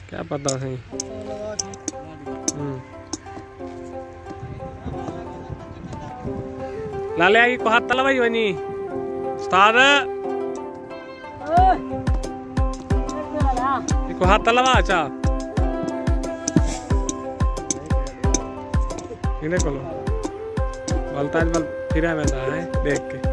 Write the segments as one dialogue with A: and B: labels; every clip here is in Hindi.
A: क्या पता सही लाले आई को हाथ तला भाई वनी उस्ताद को हाथ तला अच्छा इन्हें को लो बलताज बल फिर में है देख के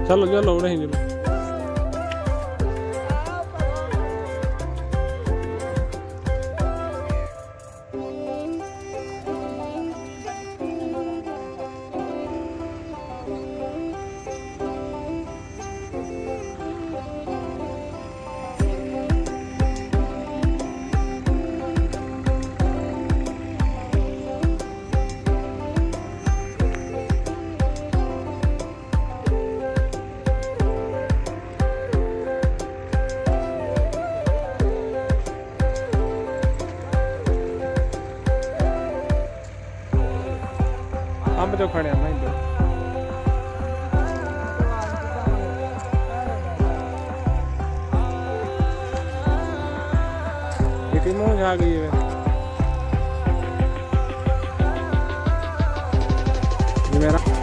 A: चलो चलो नहीं चलो हम तो खड़े हैं भाई इतनी मौज आ गई है मेरा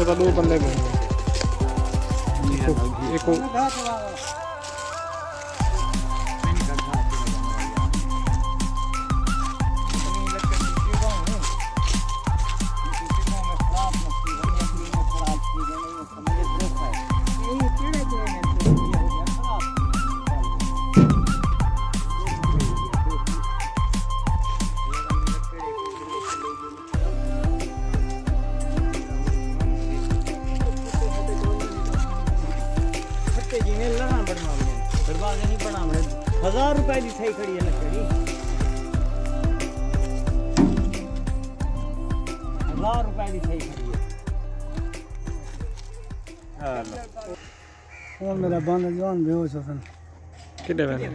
A: तो दो बंदे मेरा बंद जवान बेहोश हो सन कितने बजे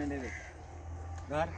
A: घर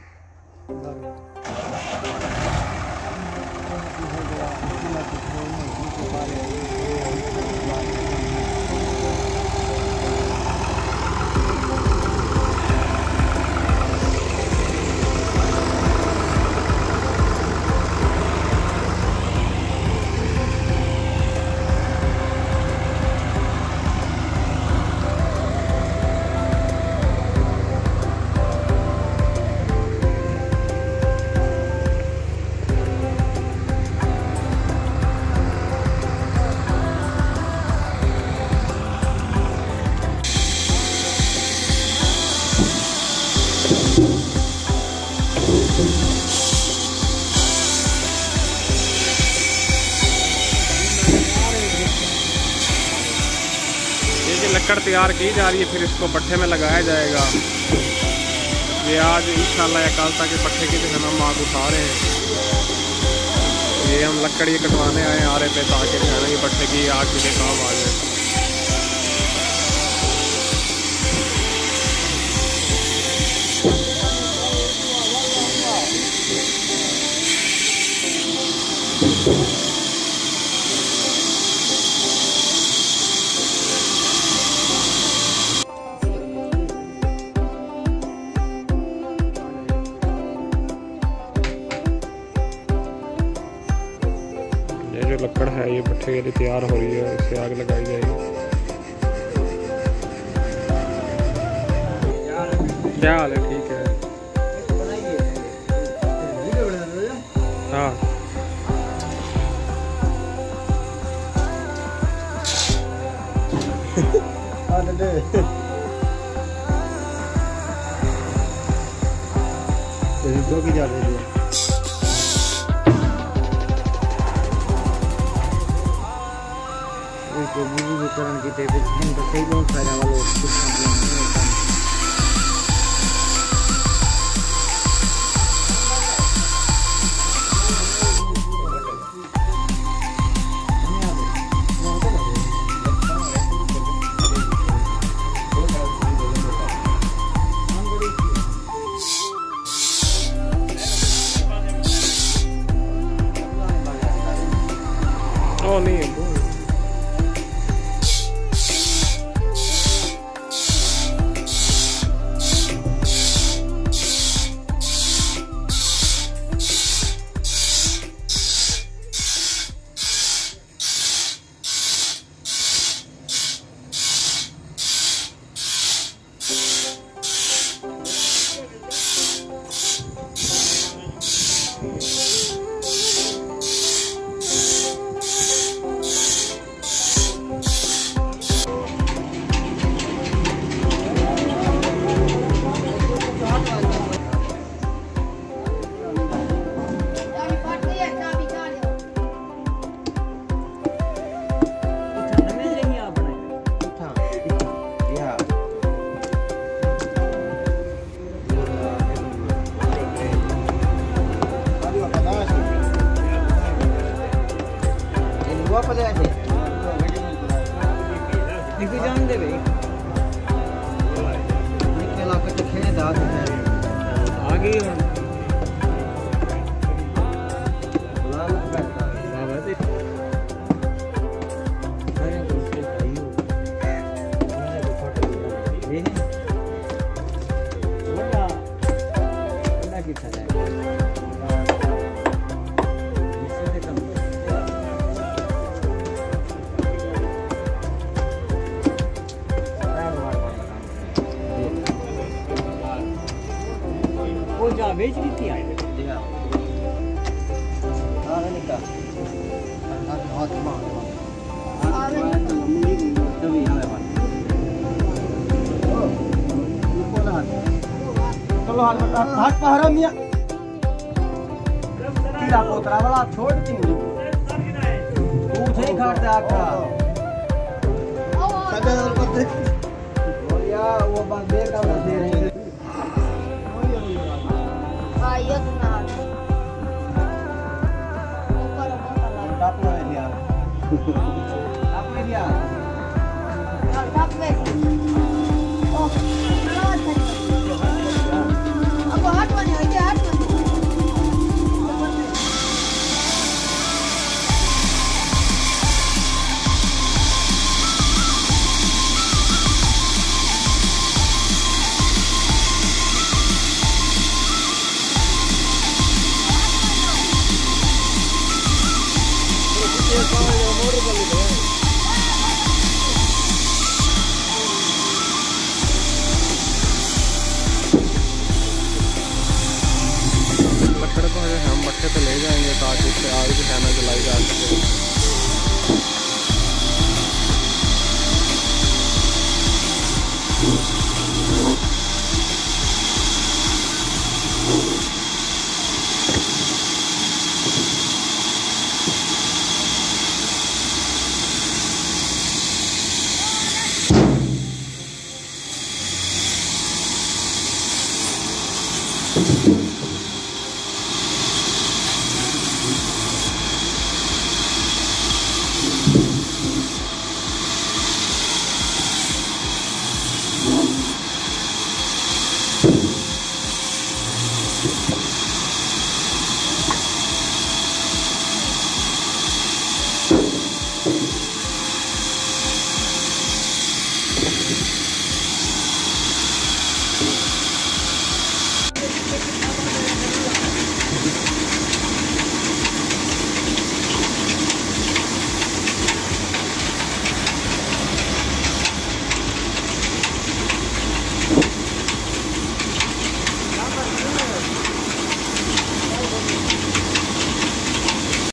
A: लकड़ तैयार की जा रही है, फिर इसको पट्ठे में लगाया जाएगा। ये आज इंशाल्लाह या कल तक पट्ठे की जो है हम आग उठा रहे हैं। ये हम लकड़ ये कटवाने आए आ रहे पे ताकि जो है ना ये पट्ठे की आग के लिए काम आ जाए। जो लकड़ है ये भट्ठे के लिए तैयार हो रही है, इसे आग लगाई जाएगी। क्या हाल है? ठीक है। हाँ
B: की जा रही है। की सही बहुत सारे वालों
A: नहीं
B: बेच दी थी पोतरा वाला छोड़ दी वो बंदे का दे रहे हैं।
A: लकड़ को हम भट्ठे पे ले जाएंगे ताकि इससे आग की खाना जलाई जा सके।